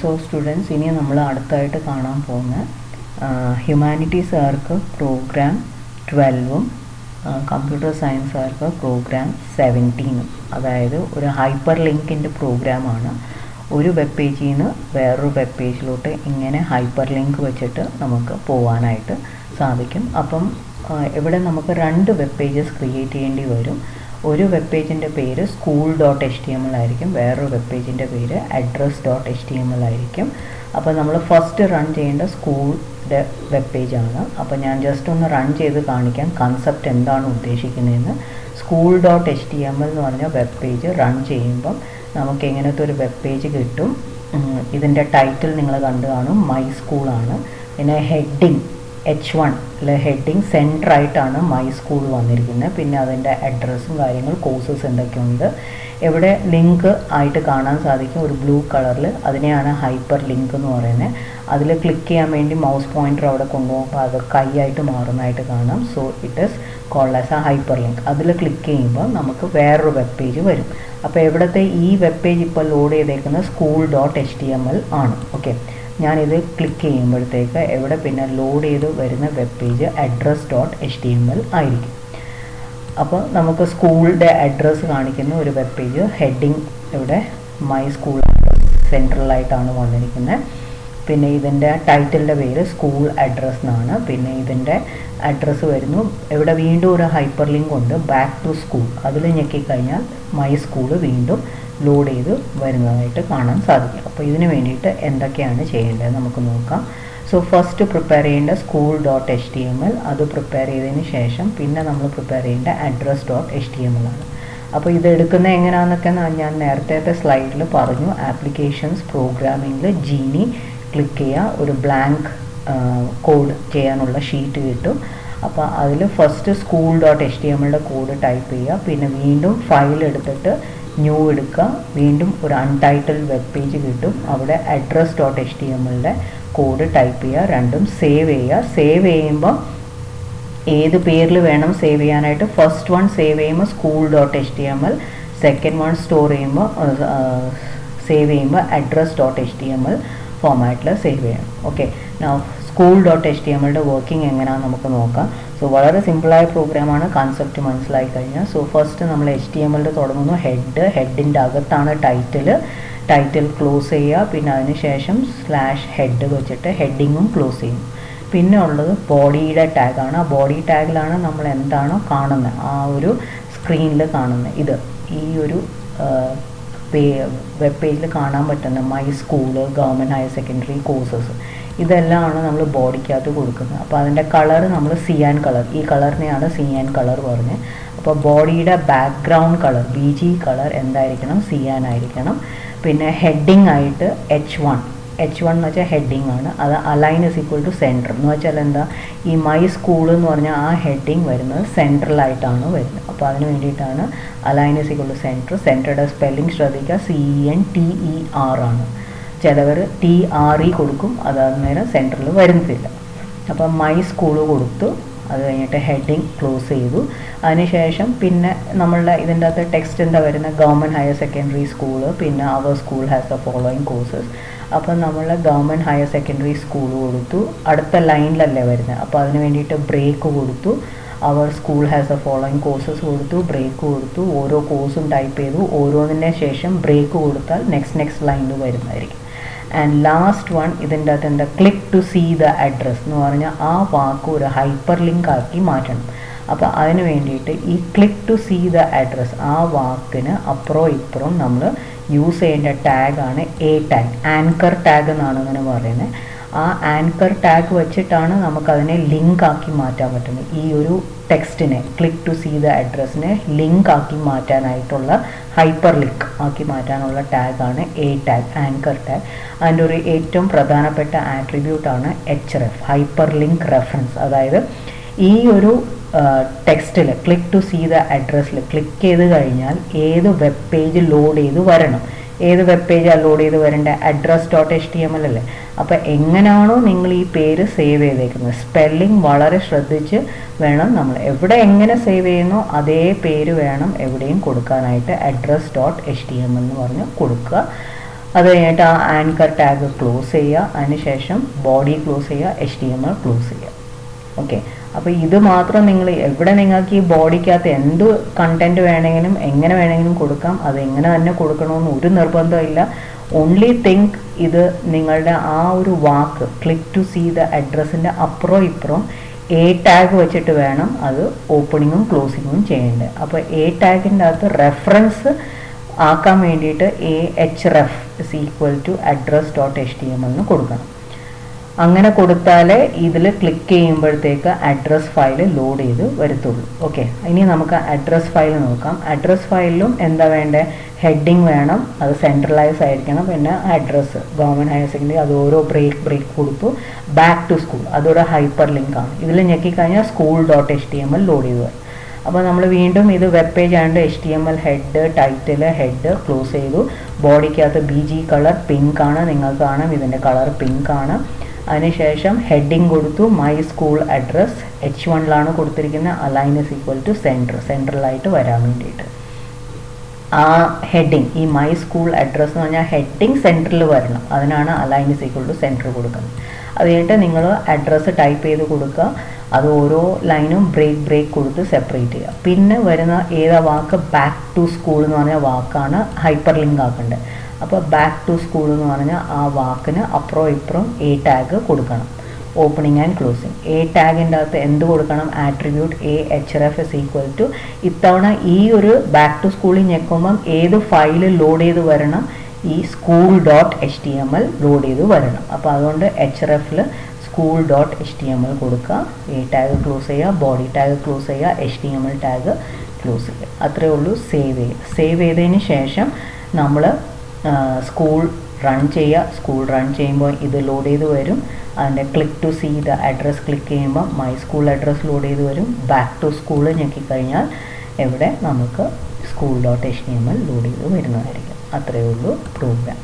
So students, ഇനി നമ്മൾ അടുത്തായിട്ട് കാണാൻ പോകുന്ന ഹ്യൂമാനിറ്റീസുകാർക്ക് പ്രോഗ്രാം 12ഉം കമ്പ്യൂട്ടർ സയൻസുകാർക്ക് പ്രോഗ്രാം 17ഉം. അതായത് ഒരു ഹൈപ്പർ ലിങ്കിൻ്റെ പ്രോഗ്രാമാണ്. ഒരു വെബ് പേജിൽ നിന്ന് വേറൊരു വെബ് പേജിലോട്ട് ഇങ്ങനെ ഹൈപ്പർ ലിങ്ക് വെച്ചിട്ട് നമുക്ക് പോകാനായിട്ട് സാധിക്കും. അപ്പം ഇവിടെ നമുക്ക് 2 വെബ് പേജസ് ക്രിയേറ്റ് ചെയ്യേണ്ടി വരും. ഒരു വെബ് പേജിൻ്റെ പേര് school.html ആയിരിക്കും, വേറൊരു വെബ് പേജിൻ്റെ പേര് address.html ആയിരിക്കും. അപ്പോൾ നമ്മൾ ഫസ്റ്റ് റൺ ചെയ്യേണ്ട സ്കൂളിൻ്റെ വെബ് പേജാണ്. അപ്പോൾ ഞാൻ ജസ്റ്റ് ഒന്ന് റൺ ചെയ്ത് കാണിക്കാം കൺസെപ്റ്റ് എന്താണ് ഉദ്ദേശിക്കുന്നതെന്ന്. school.html എന്ന് പറഞ്ഞ വെബ് പേജ് റൺ ചെയ്യുമ്പം നമുക്ക് എങ്ങനത്തെ ഒരു വെബ് പേജ് കിട്ടും. ഇതിൻ്റെ ടൈറ്റിൽ നിങ്ങൾ കണ്ടു കാണും, മൈ സ്കൂളാണ്. പിന്നെ ഹെഡിങ് H1 ഹെഡിങ് സെൻറ്ററായിട്ടാണ് മൈ സ്കൂൾ വന്നിരിക്കുന്നത്. പിന്നെ അതിൻ്റെ അഡ്രസ്സും കാര്യങ്ങൾ കോഴ്സസ് എന്തൊക്കെയുണ്ട് ഇവിടെ ലിങ്ക് ആയിട്ട് കാണാൻ സാധിക്കും, ഒരു ബ്ലൂ കളറിൽ. അതിനെയാണ് ഹൈപ്പർ ലിങ്ക് എന്ന് പറയുന്നത്. അതിൽ ക്ലിക്ക് ചെയ്യാൻ വേണ്ടി മൗസ് പോയിൻ്റർ അവിടെ കൊണ്ടുപോകുമ്പോൾ അത് കൈയായിട്ട് മാറുന്നതായിട്ട് കാണാം. So it is called as a hyperlink. അതിൽ ക്ലിക്ക് ചെയ്യുമ്പോൾ നമുക്ക് വേറൊരു വെബ് പേജ് വരും. അപ്പോൾ ഇവിടുത്തെ ഈ വെബ് പേജ് ഇപ്പോൾ ലോഡ് ചെയ്തേക്കുന്നത് school.html ആണ്. ഓക്കെ, ഞാനിത് ക്ലിക്ക് ചെയ്യുമ്പോഴത്തേക്ക് ഇവിടെ പിന്നെ ലോഡ് ചെയ്ത് വരുന്ന വെബ് പേജ് address.html ആയിരിക്കും. അപ്പോൾ നമുക്ക് സ്കൂളിൻ്റെ അഡ്രസ്സ് കാണിക്കുന്ന ഒരു വെബ് പേജ്, ഹെഡിങ് ഇവിടെ മൈ സ്കൂൾ സെൻട്രലായിട്ടാണ് വന്നിരിക്കുന്നത്. പിന്നെ ഇതിൻ്റെ ടൈറ്റിലിൻ്റെ പേര് സ്കൂൾ അഡ്രസ് എന്നാണ്. പിന്നെ ഇതിൻ്റെ അഡ്രസ്സ് വരുന്നു. ഇവിടെ വീണ്ടും ഒരു ഹൈപ്പർ ലിങ്ക് ഉണ്ട്, ബാക്ക് ടു സ്കൂൾ. അതിൽ ഞെക്കിക്കഴിഞ്ഞാൽ മൈ സ്കൂൾ വീണ്ടും ലോഡ് ചെയ്ത് വരുന്നതായിട്ട് കാണാൻ സാധിക്കും. അപ്പോൾ ഇതിന് വേണ്ടിയിട്ട് എന്തൊക്കെയാണ് ചെയ്യേണ്ടത് നമുക്ക് നോക്കാം. സോ ഫസ്റ്റ് പ്രിപ്പയർ ചെയ്യേണ്ട school.html, അത് പ്രിപ്പയർ ചെയ്തതിന് ശേഷം പിന്നെ നമ്മൾ പ്രിപ്പയർ ചെയ്യേണ്ട address.html ആണ്. അപ്പോൾ ഇത് എടുക്കുന്നത് എങ്ങനെയാണെന്നൊക്കെ ഞാൻ നേരത്തെ സ്ലൈഡിൽ പറഞ്ഞു. ആപ്ലിക്കേഷൻസ് പ്രോഗ്രാമിങ്ങിൽ ജീനി ക്ലിക്ക് ചെയ്യുക, ഒരു ബ്ലാങ്ക് കോഡ് ചെയ്യാനുള്ള ഷീറ്റ് കിട്ടും. അപ്പോൾ അതിൽ ഫസ്റ്റ് school.html കോഡ് ടൈപ്പ് ചെയ്യുക, പിന്നെ വീണ്ടും ഫയൽ എടുത്തിട്ട് ന്യൂ എടുക്കുക, വീണ്ടും ഒരു അൺടൈറ്റിൽഡ് വെബ് പേജ് കിട്ടും. അവിടെ address.html കോഡ് ടൈപ്പ് ചെയ്യുക, രണ്ടും സേവ് ചെയ്യുക. സേവ് ചെയ്യുമ്പോൾ ഏത് പേരിൽ വേണം സേവ് ചെയ്യാനായിട്ട്, ഫസ്റ്റ് വൺ സേവ് ചെയ്യുമ്പോൾ school.html, സെക്കൻഡ് വൺ സേവ് ചെയ്യുമ്പോൾ address.html ഫോമാറ്റിൽ സേവ് ചെയ്യണം. ഓക്കെ, school.html വർക്കിംഗ് എങ്ങനെയാണെന്ന് നമുക്ക് നോക്കാം. സോ വളരെ സിമ്പിളായ പ്രോഗ്രാമാണ്, കൺസെപ്റ്റ് മനസ്സിലായി കഴിഞ്ഞാൽ. സോ ഫസ്റ്റ് നമ്മൾ HTML തുടങ്ങുന്നു. ഹെഡിൻ്റെ അകത്താണ് ടൈറ്റിൽ ക്ലോസ് ചെയ്യുക, പിന്നെ അതിന് ശേഷം /head വെച്ചിട്ട് ഹെഡിങ്ങും ക്ലോസ് ചെയ്യും. പിന്നെ ഉള്ളത് ബോഡിയുടെ ടാഗാണ്. ആ ബോഡി ടാഗിലാണ് നമ്മൾ എന്താണോ കാണുന്നത്, ആ ഒരു സ്ക്രീനിൽ കാണുന്നത്, ഇത് ഈ ഒരു വെബ് പേജിൽ കാണാൻ പറ്റുന്ന my school, government higher secondary courses, ഇതെല്ലാമാണ് നമ്മൾ ബോഡിക്കകത്ത് കൊടുക്കുന്നത്. അപ്പോൾ അതിൻ്റെ കളർ നമ്മൾ സിയാൻ കളർ, ഈ കളറിനെയാണ് സിയാൻ കളർ പറഞ്ഞത്. അപ്പോൾ ബോഡിയുടെ ബാക്ക്ഗ്രൗണ്ട് കളർ BG കളർ എന്തായിരിക്കണം, സിയാൻ ആയിരിക്കണം. പിന്നെ ഹെഡിങ് ആയിട്ട് H1 എന്ന് വെച്ചാൽ ഹെഡിങ് ആണ്. അത് align is equal to center എന്ന് വെച്ചാൽ എന്താ, ഈ മൈ സ്കൂൾ എന്ന് പറഞ്ഞാൽ ആ ഹെഡിങ് വരുന്നത് സെൻട്രലായിട്ടാണ് വരുന്നത്. അപ്പോൾ അതിന് വേണ്ടിയിട്ടാണ് align is equal to center. സെൻറ്ററുടെ സ്പെല്ലിംഗ് ശ്രദ്ധിക്കുക, CENTER ആണ്. ചിലവർ TRE കൊടുക്കും, അത് അന്നേരം സെൻറ്ററിൽ വരുന്നില്ല. അപ്പം മൈ സ്കൂള് കൊടുത്തു, അത് കഴിഞ്ഞിട്ട് ഹെഡിങ് ക്ലോസ് ചെയ്തു. അതിനുശേഷം പിന്നെ നമ്മളുടെ ഇതിൻ്റെ അകത്ത് ടെക്സ്റ്റ് എന്താ വരുന്നത്, ഗവൺമെൻറ് ഹയർ സെക്കൻഡറി സ്കൂള്, പിന്നെ അവർ school has the following courses. അപ്പം നമ്മൾ ഗവൺമെൻറ് ഹയർ സെക്കൻഡറി സ്കൂൾ കൊടുത്തു, അടുത്ത ലൈനിലല്ലേ വരുന്നത്. അപ്പോൾ അതിന് വേണ്ടിയിട്ട് ബ്രേക്ക് കൊടുത്തു, അവർ school has the following courses കൊടുത്തു, ബ്രേക്ക് കൊടുത്തു, ഓരോ കോഴ്സും ടൈപ്പ് ചെയ്തു. ഓരോന്നിൻ്റെ ശേഷം ബ്രേക്ക് കൊടുത്താൽ നെക്സ്റ്റ് ലൈനിൽ വരുന്നതായിരിക്കും. ആൻഡ് ലാസ്റ്റ് വൺ ഇതിൻ്റെ അകത്ത് എന്താ, click to see the address എന്ന് പറഞ്ഞാൽ ആ വാക്ക് ഒരു ഹൈപ്പർ ലിങ്ക് ആക്കി മാറ്റണം. അപ്പോൾ അതിന് വേണ്ടിയിട്ട് ഈ click to see the address, ആ വാക്കിന് അപ്പുറം ഇപ്പുറം നമ്മൾ യൂസ് ചെയ്യേണ്ട ടാഗാണ് ടാഗ്, ആങ്കർ ടാഗ് എന്നാണ് അങ്ങനെ പറയുന്നത്. ആ ആങ്കർ ടാഗ് വെച്ചിട്ടാണ് നമുക്കതിനെ ലിങ്ക് ആക്കി മാറ്റാൻ പറ്റുന്നത്. ഈ ഒരു ടെക്സ്റ്റിനെ, ക്ലിക്ക് ടു സീ ദ അഡ്രസ്സിനെ ലിങ്ക് ആക്കി മാറ്റാനായിട്ടുള്ള, ഹൈപ്പർ ലിങ്ക് ആക്കി മാറ്റാനുള്ള ടാഗാണ് ടാഗ്, ആങ്കർ ടാഗ്. അതിൻ്റെ ഒരു ഏറ്റവും പ്രധാനപ്പെട്ട ആട്രിബ്യൂട്ടാണ് href, ഹൈപ്പർ ലിങ്ക് റെഫറൻസ്. അതായത് ഈ ഒരു ടെക്സ്റ്റിൽ ക്ലിക്ക് ടു സീ ദ അഡ്രസ്സിൽ ക്ലിക്ക് ചെയ്ത് കഴിഞ്ഞാൽ ഏത് വെബ് പേജ് ലോഡ് ചെയ്ത് വരണം, ഏത് വെബ് പേജാണ് ലോഡ് ചെയ്ത് വരേണ്ടത്, address.html അല്ലേ. അപ്പോൾ എങ്ങനെയാണോ നിങ്ങൾ ഈ പേര് സേവ് ചെയ്തേക്കുന്നത്, സ്പെല്ലിംഗ് വളരെ ശ്രദ്ധിച്ച് വേണം നമ്മൾ എവിടെ എങ്ങനെ സേവ് ചെയ്യുന്നോ അതേ പേര് വേണം എവിടെയും കൊടുക്കാനായിട്ട്. address.html എന്ന് പറഞ്ഞ് കൊടുക്കുക. അത് കഴിഞ്ഞിട്ട് ആ ആങ്കർ ടാഗ് ക്ലോസ് ചെയ്യുക, അതിനുശേഷം ബോഡി ക്ലോസ് ചെയ്യുക, HTML ക്ലോസ് ചെയ്യുക. ഓക്കെ, അപ്പോൾ ഇത് മാത്രം നിങ്ങൾ എവിടെ നിങ്ങൾക്ക് ഈ ബോഡിക്കകത്ത് എന്ത് കണ്ടന്റ് വേണമെങ്കിലും എങ്ങനെ വേണമെങ്കിലും കൊടുക്കാം. അത് എങ്ങനെ തന്നെ കൊടുക്കണമെന്ന് ഒരു നിർബന്ധമില്ല. ഓൺലി തിങ്ക് ഇത് നിങ്ങളുടെ ആ ഒരു വാക്ക് ക്ലിക്ക് ടു സീ ദ അഡ്രസ്സിൻ്റെ അപ്പുറം ഇപ്പുറം എ ടാഗ് വെച്ചിട്ട് വേണം അത് ഓപ്പണിങ്ങും ക്ലോസിങ്ങും ചെയ്യേണ്ടത്. അപ്പോൾ എ ടാഗിൻ്റെ അകത്ത് റെഫറൻസ് ആക്കാൻ വേണ്ടിയിട്ട് AHREF =address.html എന്ന് കൊടുക്കണം. അങ്ങനെ കൊടുത്താലേ ഇതിൽ ക്ലിക്ക് ചെയ്യുമ്പോഴത്തേക്ക് അഡ്രസ് ഫയൽ ലോഡ് ചെയ്ത് വരത്തുള്ളൂ. ഓക്കെ, ഇനി നമുക്ക് അഡ്രസ് ഫയൽ നോക്കാം. അഡ്രസ് ഫയലിലും എന്താ വേണ്ടത്? ഹെഡിങ് വേണം, അത് സെൻട്രലൈസ് ആയിരിക്കണം. പിന്നെ അഡ്രസ്സ് ഗവൺമെൻറ് ഹയർ സെക്കൻഡറി അത് ഓരോ ബ്രേക്ക് കൊടുത്തു. ബാക്ക് ടു സ്കൂൾ അതൊരു ഹൈപ്പർ ലിങ്ക് ആണ്. ഇതിൽ ഞെക്കിക്കഴിഞ്ഞാൽ school.html ലോഡ് ചെയ്ത് വരും. അപ്പോൾ നമ്മൾ വീണ്ടും ഇത് വെബ് പേജ് ആയതുകൊണ്ട് HTML head, title, head close ചെയ്തു. ബോഡിക്കകത്ത് BG കളർ പിങ്ക് ആണ്, നിങ്ങൾക്ക് കാണാം ഇതിൻ്റെ കളർ പിങ്ക് ആണ്. അതിനുശേഷം ഹെഡിങ് കൊടുത്തു, മൈ സ്കൂൾ അഡ്രസ് H1ലാണ് കൊടുത്തിരിക്കുന്നത്, അലൈൻ = സെൻട്രലായിട്ട് വരാൻ വേണ്ടിയിട്ട്. ആ ഹെഡിങ് ഈ മൈ സ്കൂൾ അഡ്രസ് എന്ന് പറഞ്ഞാൽ ഹെഡിങ് സെൻറ്ററിൽ വരണം, അതിനാണ് അലൈൻ = സെൻറ്റർ കൊടുക്കുന്നത്. അത് കഴിഞ്ഞിട്ട് നിങ്ങൾ അഡ്രസ്സ് ടൈപ്പ് ചെയ്ത് കൊടുക്കുക. അത് ഓരോ ലൈനും ബ്രേക്ക് കൊടുത്ത് സെപ്പറേറ്റ് ചെയ്യുക. പിന്നെ വരുന്ന ഏതാ വാക്ക്? ബാക്ക് ടു സ്കൂൾ എന്ന് പറഞ്ഞ വാക്കാണ് ഹൈപ്പർ ലിങ്ക് ആക്കേണ്ടത്. അപ്പോൾ ബാക്ക് ടു സ്കൂൾ എന്ന് പറഞ്ഞാൽ ആ വാക്കിന് അപ്പുറം ഇപ്പുറം എ ടാഗ് കൊടുക്കണം, ഓപ്പണിംഗ് ആൻഡ് ക്ലോസിങ്. എ ടാഗിൻ്റെ അകത്ത് എന്ത് കൊടുക്കണം? ആട്രിബ്യൂട്ട് AHREF ഇത്തവണ ഈ ഒരു ബാക്ക് ടു സ്കൂളിൽ ഞെക്കുമ്പം ഏത് ഫയൽ ലോഡ് ചെയ്ത് വരണം? ഈ school.html ലോഡ് ചെയ്ത് വരണം. അപ്പോൾ അതുകൊണ്ട് HREFൽ school.html കൊടുക്കുക, എ ടാഗ് ക്ലോസ് ചെയ്യുക, ബോഡി ടാഗ് ക്ലോസ് ചെയ്യുക, HTML ടാഗ് ക്ലോസ് ചെയ്യുക. അത്രയേ ഉള്ളൂ. സേവ് ചെയ്യുക. സേവ് ചെയ്തതിന് ശേഷം നമ്മൾ സ്കൂൾ റൺ ചെയ്യുക. സ്കൂൾ റൺ ചെയ്യുമ്പോൾ ഇത് ലോഡ് ചെയ്ത് വരും. അതിൻ്റെ click to see the address click ചെയ്യുമ്പോൾ മൈ സ്കൂൾ അഡ്രസ് ലോഡ് ചെയ്ത് വരും. ബാക്ക് ടു സ്കൂൾ ഞെക്കിക്കഴിഞ്ഞാൽ ഇവിടെ നമുക്ക് school.html ലോഡ് ചെയ്ത് വരുന്നതായിരിക്കും. അത്രയേ ഉള്ളൂ പ്രോഗ്രാം.